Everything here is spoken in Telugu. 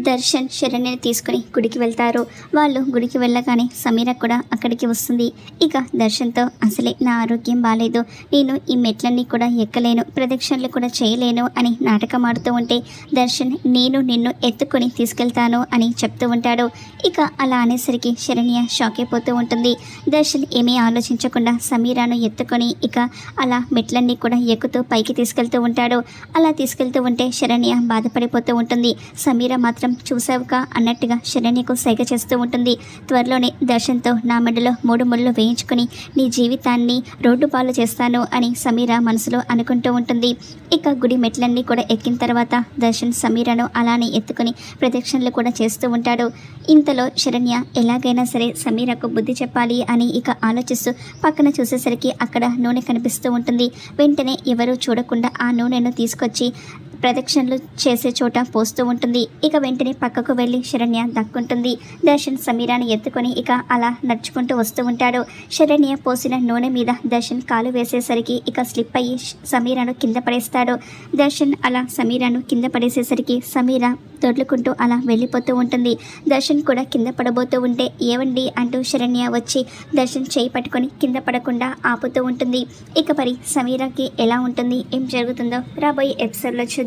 దర్శన్ శరణ్యని తీసుకుని గుడికి వెళ్తారు. వాళ్ళు గుడికి వెళ్ళగానే సమీర కూడా అక్కడికి వస్తుంది. ఇక దర్శన్తో అసలే నా ఆరోగ్యం బాగాలేదు, నేను ఈ మెట్లన్నీ కూడా ఎక్కలేను, ప్రదక్షిణలు కూడా చేయలేను అని నాటకం ఆడుతూ ఉంటే దర్శన్ నేను నిన్ను ఎత్తుకొని తీసుకెళ్తాను అని చెప్తూ ఉంటాడు. ఇక అలా అనేసరికి శరణ్య షాక్ అయిపోతూ ఉంటుంది. దర్శన్ ఏమీ ఆలోచించకుండా సమీరాను ఎత్తుకొని ఇక అలా మెట్లన్నీ కూడా ఎక్కుతూ పైకి తీసుకెళ్తూ ఉంటాడు. అలా తీసుకెళ్తూ ఉంటే శరణ్య బాధపడిపోతూ ఉంటుంది. సమీర మాత్రం చూసావుగా అన్నట్టుగా శరణ్యకు సైగ చేస్తూ ఉంటుంది. త్వరలోనే దర్శన్తో నా మెడలో 3 ముళ్ళు వేయించుకుని నీ జీవితాన్ని రోడ్డు పాలు చేస్తాను అని సమీర మనసులో అనుకుంటూ ఉంటుంది. ఇక గుడి మెట్లన్నీ కూడా ఎక్కిన తర్వాత దర్శన్ సమీరను అలానే ఎత్తుకుని ప్రదక్షిణలు కూడా చేస్తూ ఉంటాడు. ఇంతలో శరణ్య ఎలాగైనా సరే సమీరకు బుద్ధి చెప్పాలి అని ఇక ఆలోచిస్తూ పక్కన చూసేసరికి అక్కడ నూనె కనిపిస్తూ ఉంటుంది. వెంటనే ఎవరూ చూడకుండా ఆ నూనెను తీసుకొచ్చి ప్రదక్షిణలు చేసే చోట పోస్తూ ఉంటుంది. ఇక వెంటనే పక్కకు వెళ్ళి శరణ్య దక్కుంటుంది. దర్శన్ సమీరాని ఎత్తుకొని ఇక అలా నడుచుకుంటూ వస్తూ ఉంటాడు. శరణ్య పోసిన నూనె మీద దర్శన్ కాలు వేసేసరికి ఇక స్లిప్ అయ్యి సమీరాను కింద పడేస్తాడు. దర్శన్ అలా సమీరాను కింద పడేసేసరికి సమీర దొర్లుకుంటూ అలా వెళ్ళిపోతూ ఉంటుంది. దర్శన్ కూడా కింద పడబోతూ ఉంటే ఏవండి అంటూ శరణ్య వచ్చి దర్శన్ చేయి పట్టుకొని కింద పడకుండా ఆపుతూ ఉంటుంది. ఇక మరి సమీరకి ఎలా ఉంటుంది, ఏం జరుగుతుందో రాబోయే ఎపిసోడ్లో చూద్దాం.